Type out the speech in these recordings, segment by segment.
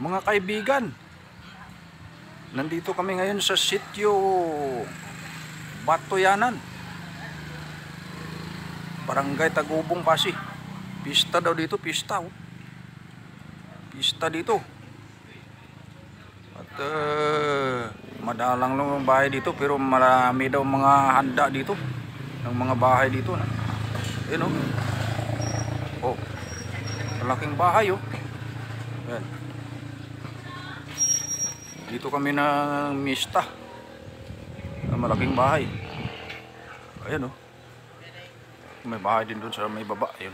Mga kaibigan, nandito kami ngayon sa sitio Batoyanan, Barangay Tagubong, Pasig. Pista daw dito, pista. Pista dito. At madalang lang yung bahay dito, pero marami daw mga handa dito ng mga bahay dito. Ayun oh. Oh, malaking bahay oh. Ayan. Dito kami na mista na malaking bahay. Ayan oh. May bahay din doon sa may baba. Ayun.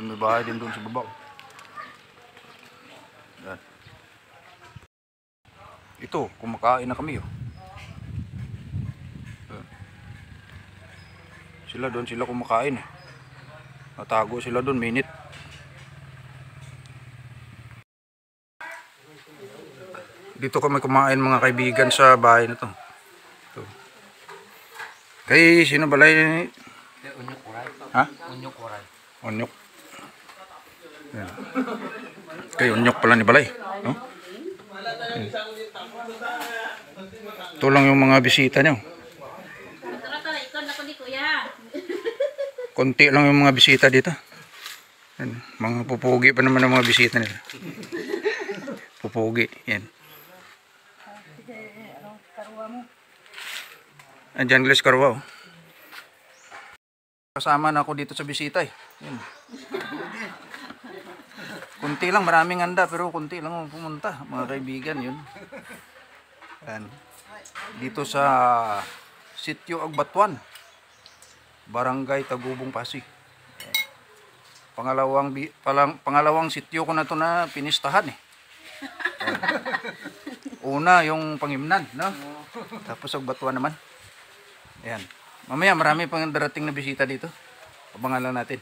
May bahay din doon sa baba. Ayan. Ito, kumakain na kami oh. Ayan. Sila kumakain eh. Natago sila doon, minute. Dito kami kumain mga kaibigan sa bahay na to. Kay sino balay? Unyok oray. Ha? Unyok oray. Unyok. Yan. Kay unyok pala ni balay, no? Ito lang yung mga bisita niyo. Konti lang yung mga bisita dito. Yan. Mga pupugi pa naman ang mga bisita nila. Pupugi, yan. Andiyan Gles Karwa. Kasama na ako dito sa bisita eh. Yan. Kunti lang, maraming handa pero kunti lang pumunta. Mga kaibigan yun. Yan. Dito sa Sitio Agbatuan, Barangay Tagubong, Pasig. Pangalawang sitio ko na to na pinistahan eh. Una yung Pangimnan, no? Tapos Agbatuan naman. Ayan. Mamaya marami pang darating na bisita dito. Abangan lang natin.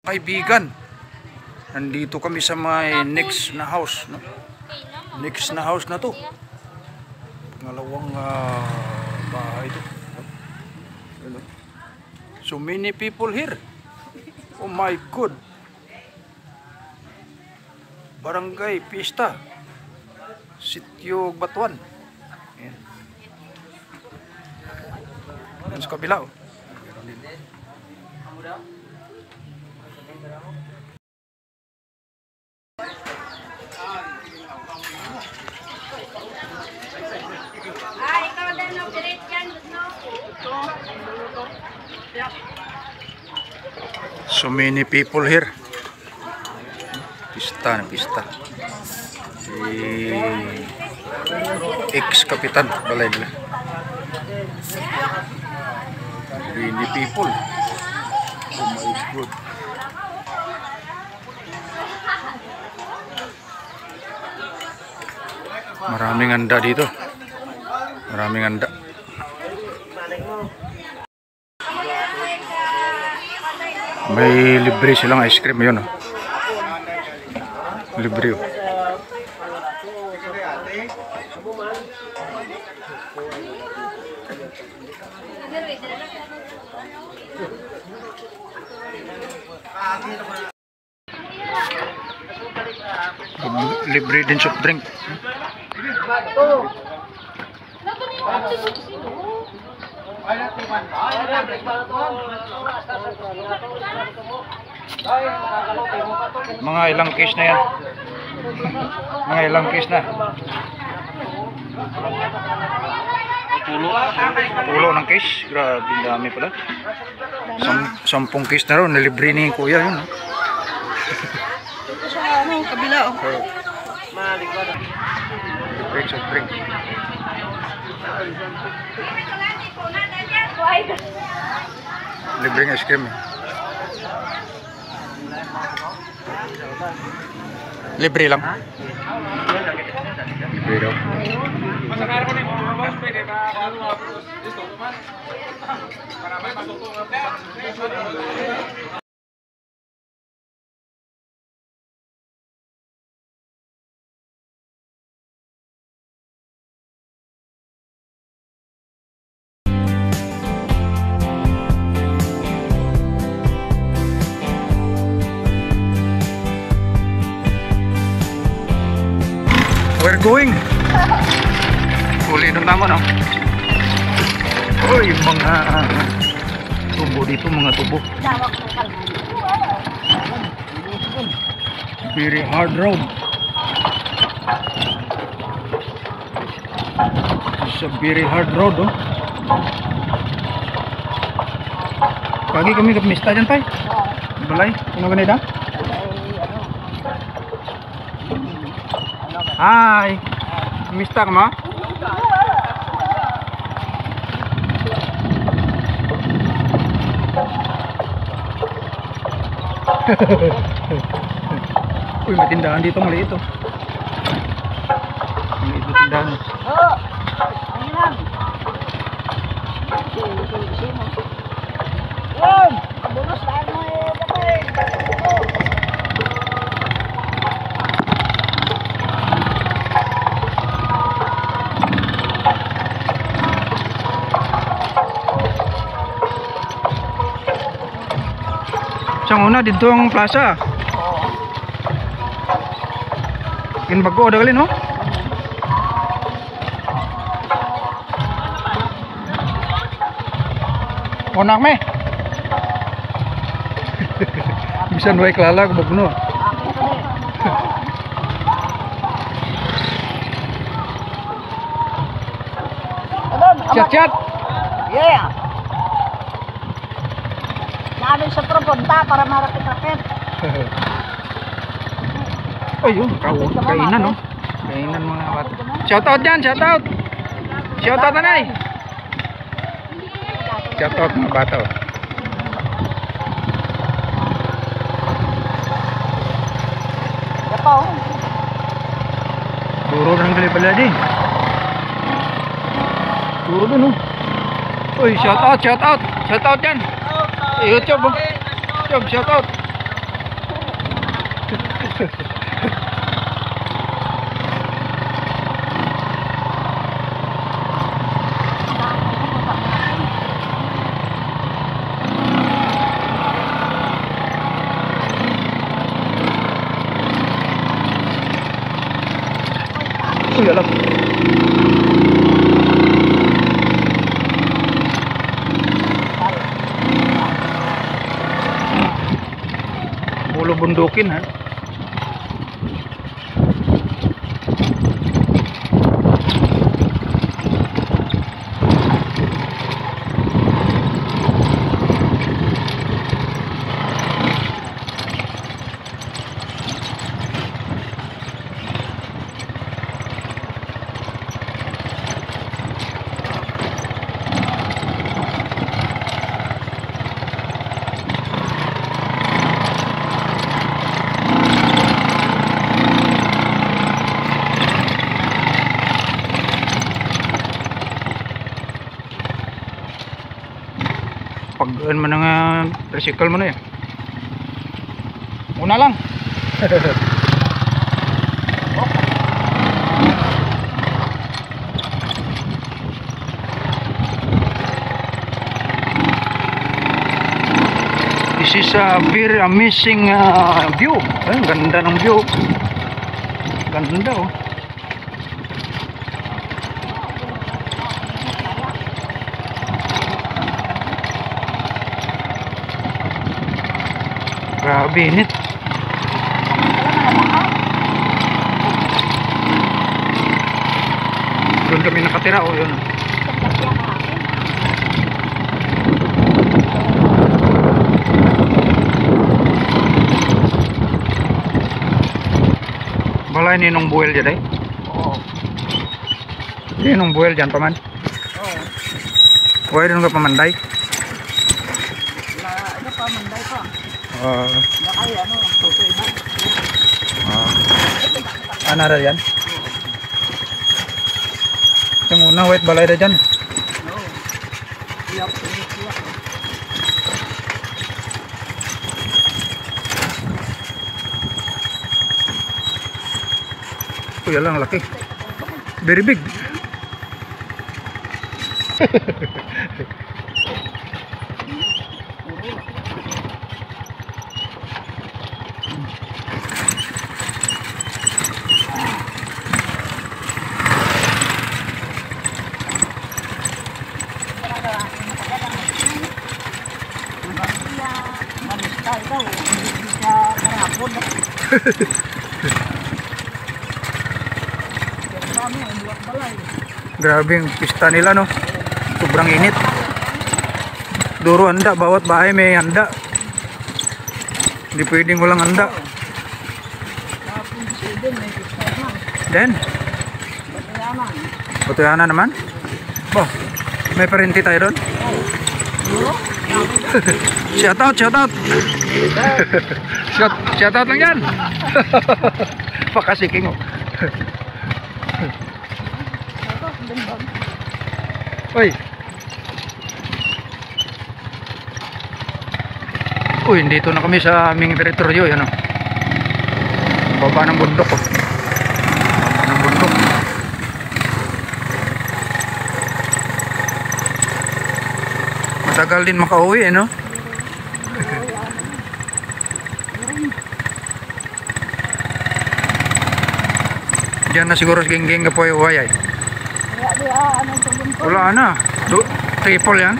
Kaibigan, nandito kami sa may next na house, no? Next na house na to. Pangalawang bahay ito. So many people here. Oh my God. Barangay Pista, Sitio Batuan. Ayan. Ayan sa kabila oh. Ikaw din ang pilit yan. So many people here. Pista na pista. Si ex-kapitan balay nila. Many people. Oh my God. Maraming handa dito. Maraming handa. May libre silang ice cream yun oh. Libre oh. Libre din soft drink. Mga ilang case na yan. Mga ilang case na. Pulo ng case. Grabe, dami pala. 10 case na rin. Nalibre ni kuya yun. Ito sa kabila oh. Drink, soft drink. Libreng ice cream. Libre lang. Libre daw. going. Uli nun naman, oh. Oh, yung mga tubo dito, mga tubo. Very hard road. It's a very hard road, oh. Pagi kami kapmista dyan, tay. Balay, ano ganito? Hi. Mista ka mo? Uy, may tindahan dito, maliit, oh. Maliit na tindahan. Sang una dito ang plaza. Kin bago ada kali no? Onak me. Bisa nuai kelala ke bagno. Chat-chat. Yeah. Namin sa propunta para marapit-rapit. Oh yun, kainan no? Kainan mga bata. Shout out dyan, shout out. Shout out nanay. Shout out mga bata, oh. Yapaw. Turo ng gali pala din. Turo dun, oh. Uy, shout out, shout out. Shout out dyan. YouTube, oh. YouTube, shout out. Uy, alam. Pulo bundukin, ha. Pag-earn mo ng recycle mo na yan. Una lang. This is a very amazing view. Ang ganda ng view. Ganda, oh. Grabe init. Doon kami nakatira, oh, yun. Balay ni nung buwel dyan, eh? Oo. Ini nung buwel dyan, paman? Oo. Huwag rin ka pamanday? Ano pa, manday pa. Ay, ano, toto iba. Ano na yan? Yung una, white balay na dyan. Oo. Iyak, iyak. Uy, alang laki. Very big. hapon na. Kami ang buwak balay. Grabe yung pista nila, no? Sobrang init. Duro handa, bawat bahay may handa. Hindi pwedeng walang handa. Tapos sidin, may pista na. Then, Batayanan. Putuyana naman. Oh, may parenti tayo doon. Duro? Shout out, shout out. Shout out lang yan. Pakasiking mo. Uy. Uy, dito na kami sa aming teritoryo, yan o. Baba ng bundok, oh. Baba ng bundok. Matagal din makauwi, no? Diyan na siguro sa Gingging Kapoy Uwayay. Kaya di anong tumunto. Wala na. Triple yan.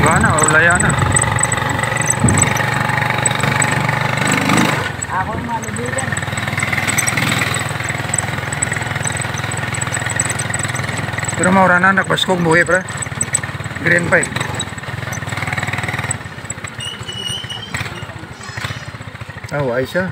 Wala na, wala na. Ako yung malubigan. Pero maura na, nagpaskog buhay pra. Green pa eh. Ah, wala siya.